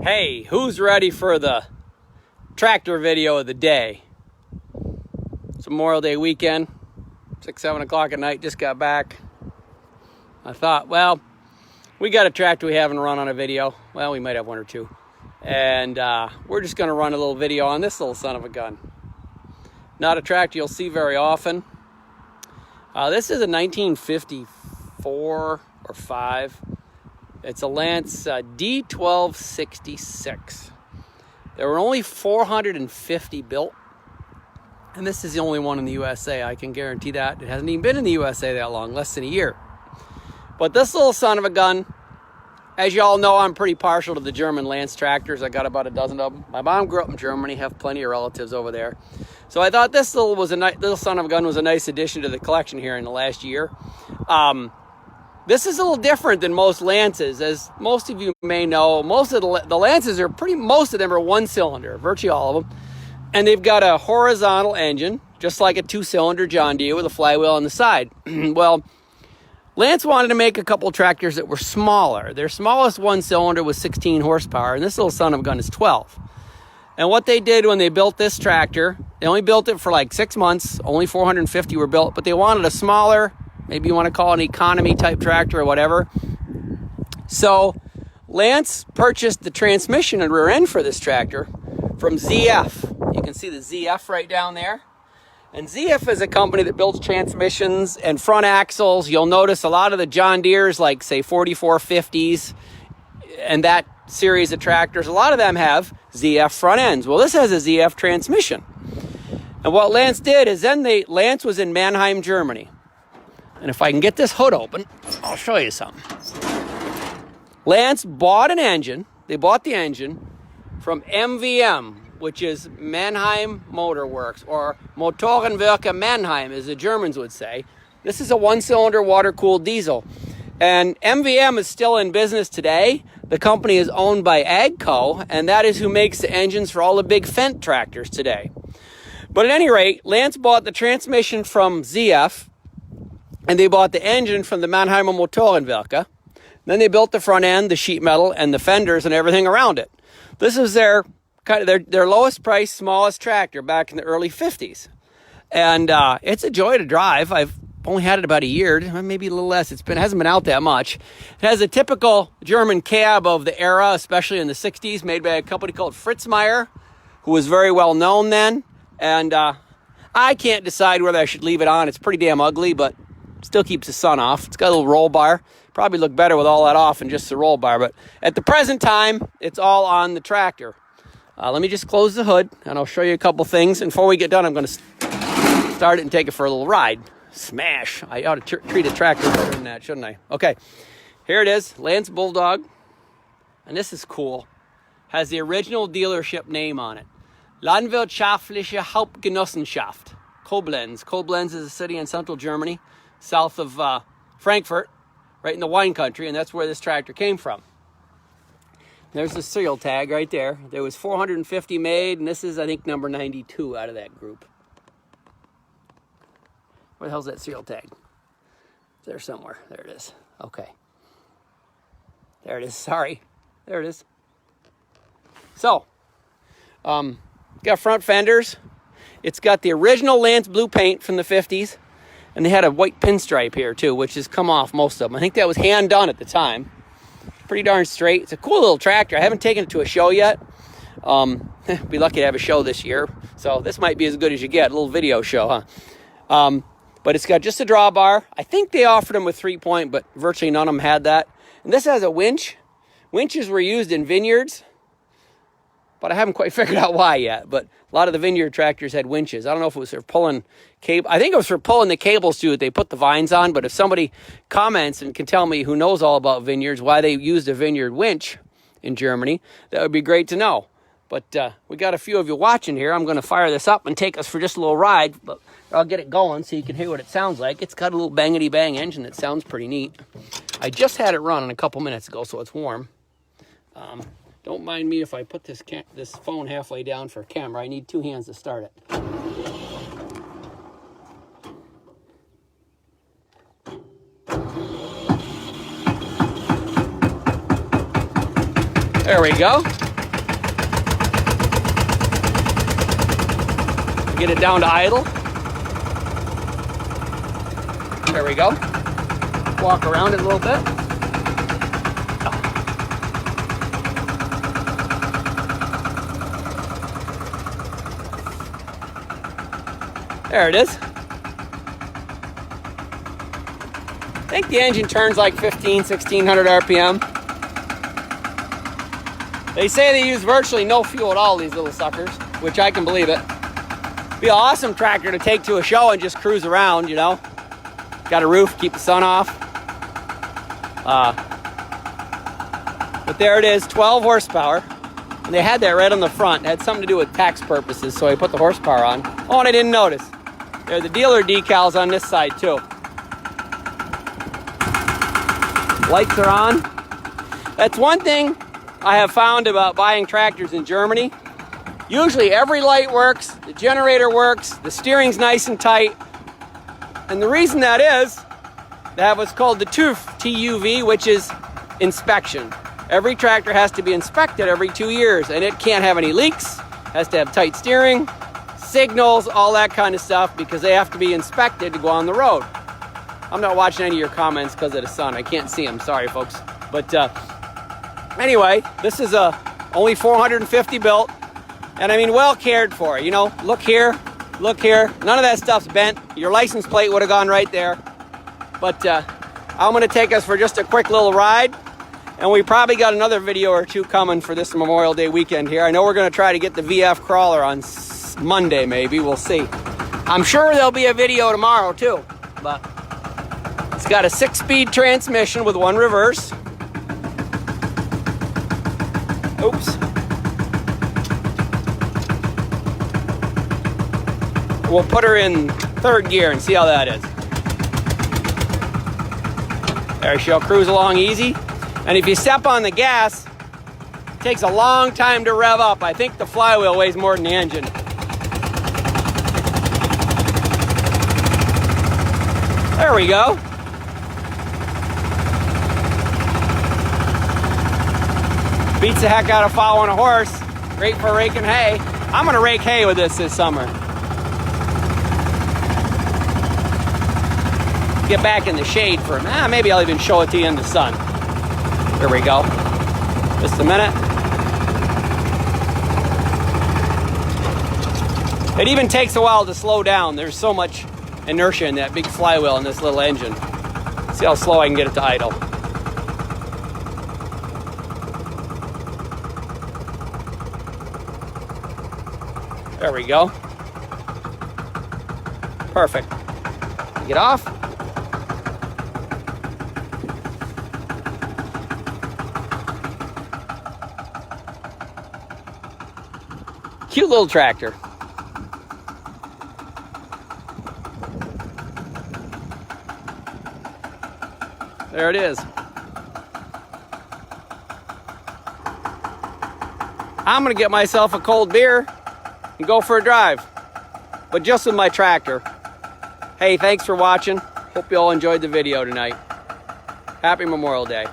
Hey, who's ready for the tractor video of the day? It's Memorial Day weekend, 6, 7 o'clock at night, just got back. I thought, well, we got a tractor we haven't run on a video. Well, we might have one or two. And we're just going to run a little video on this little son of a gun. Not a tractor you'll see very often. This is a 1954 or 5. It's a Lanz D1266. There were only 450 built. And this is the only one in the USA. I can guarantee that. It hasn't even been in the USA that long, less than a year. But this little son of a gun, as you all know, I'm pretty partial to the German Lanz tractors. I got about a dozen of them. My mom grew up in Germany, have plenty of relatives over there. So I thought this little son of a gun was a nice addition to the collection here in the last year. This is a little different than most Lanzes. As most of you may know, most of the Lanzes most of them are one cylinder, virtually all of them. And they've got a horizontal engine, just like a 2-cylinder John Deere with a flywheel on the side. Well, Lanz wanted to make a couple tractors that were smaller. Their smallest one cylinder was 16 horsepower, and this little son of a gun is 12. And what they did when they built this tractor, they only built it for like 6 months. Only 450 were built, but they wanted a smaller, maybe you want to call it an economy type tractor or whatever. So Lanz purchased the transmission and rear end for this tractor from ZF. You can see the ZF right down there. And ZF is a company that builds transmissions and front axles. You'll notice a lot of the John Deeres, like say 4450s and that series of tractors, a lot of them have ZF front ends. Well, this has a ZF transmission. And what Lanz did is Lanz was in Mannheim, Germany. And if I can get this hood open, I'll show you something. Lanz bought an engine. They bought the engine from MVM, which is Mannheim Motor Works, or Motorenwerke Mannheim, as the Germans would say. This is a one-cylinder water-cooled diesel. And MVM is still in business today. The company is owned by AGCO, and that is who makes the engines for all the big Fendt tractors today. But at any rate, Lanz bought the transmission from ZF, and they bought the engine from the Mannheimer Motorenwerke. Then they built the front end, the sheet metal, and the fenders and everything around it. This is their lowest price, smallest tractor back in the early 50s. And it's a joy to drive. I've only had it about a year, maybe a little less. It hasn't been out that much. It has a typical German cab of the era, especially in the 60s, made by a company called Fritzmeier, who was very well known then. And I can't decide whether I should leave it on. It's pretty damn ugly, but still keeps the sun off. It's got a little roll bar. Probably look better with all that off and just the roll bar. But at the present time, it's all on the tractor. Let me just close the hood, and I'll show you a couple things. And before we get done, I'm going to start it and take it for a little ride. Smash. I ought to treat a tractor better than that, shouldn't I? Okay, here it is, Lanz Bulldog. And this is cool. Has the original dealership name on it. Landwirtschaftliche Hauptgenossenschaft. Koblenz. Koblenz is a city in central Germany, south of Frankfurt, right in the wine country, and that's where this tractor came from. There's the serial tag right there. There was 450 made, and this is, I think, number 92 out of that group. Where the hell's that serial tag? It's there somewhere. There it is. Okay. There it is. Sorry. There it is. So, got front fenders. It's got the original Lanz blue paint from the 50s. And they had a white pinstripe here, too, which has come off most of them. I think that was hand done at the time. Pretty darn straight. It's a cool little tractor. I haven't taken it to a show yet. Be lucky to have a show this year. So this might be as good as you get. A little video show, huh? But it's got just a drawbar. I think they offered them with 3-point, but virtually none of them had that. And this has a winch. Winches were used in vineyards, but I haven't quite figured out why yet. But a lot of the vineyard tractors had winches. I don't know if it was for pulling cable. I think it was for pulling the cables to it. They put the vines on. But if somebody comments and can tell me who knows all about vineyards, why they used a vineyard winch in Germany, that would be great to know. But we got a few of you watching here. I'm going to fire this up and take us for just a little ride. But I'll get it going so you can hear what it sounds like. It's got a little bangity-bang engine that sounds pretty neat. I just had it running a couple minutes ago, so it's warm. Don't mind me if I put this phone halfway down for camera. I need 2 hands to start it. There we go. Get it down to idle. There we go. Walk around it a little bit. There it is. I think the engine turns like 1600 RPM. They say they use virtually no fuel at all, these little suckers, which I can believe it. Be an awesome tractor to take to a show and just cruise around, you know. Got a roof, keep the sun off. But there it is, 12 horsepower. And they had that right on the front. It had something to do with tax purposes, so I put the horsepower on. Oh, and I didn't notice. There are the dealer decals on this side too. Lights are on. That's one thing I have found about buying tractors in Germany. Usually every light works, the generator works, the steering's nice and tight. And the reason that is, they have what's called the TÜV, T-U-V, which is inspection. Every tractor has to be inspected every 2 years, and it can't have any leaks, has to have tight steering, signals, all that kind of stuff, because they have to be inspected to go on the road. I'm not watching any of your comments because of the sun. I can't see them. Sorry, folks. But anyway, this is only 450 built, and I mean well cared for. You know, look here, look here. None of that stuff's bent. Your license plate would have gone right there. But I'm going to take us for just a quick little ride, and we probably got another video or two coming for this Memorial Day weekend here. I know we're going to try to get the VF crawler on Monday, maybe. We'll see. I'm sure there'll be a video tomorrow too, but it's got a 6-speed transmission with 1 reverse. Oops. We'll put her in 3rd gear and see how that is. There, she'll cruise along easy. And if you step on the gas, it takes a long time to rev up. I think the flywheel weighs more than the engine. There we go. Beats the heck out of following a horse. Great for raking hay. I'm gonna rake hay with this summer. Get back in the shade for maybe I'll even show it to you in the sun. Here we go. Just a minute. It even takes a while to slow down. There's so much inertia in that big flywheel in this little engine. See how slow I can get it to idle. There we go. Perfect. Get off. Cute little tractor. There it is. I'm gonna get myself a cold beer and go for a drive, but just with my tractor. Hey, thanks for watching. Hope you all enjoyed the video tonight. Happy Memorial Day.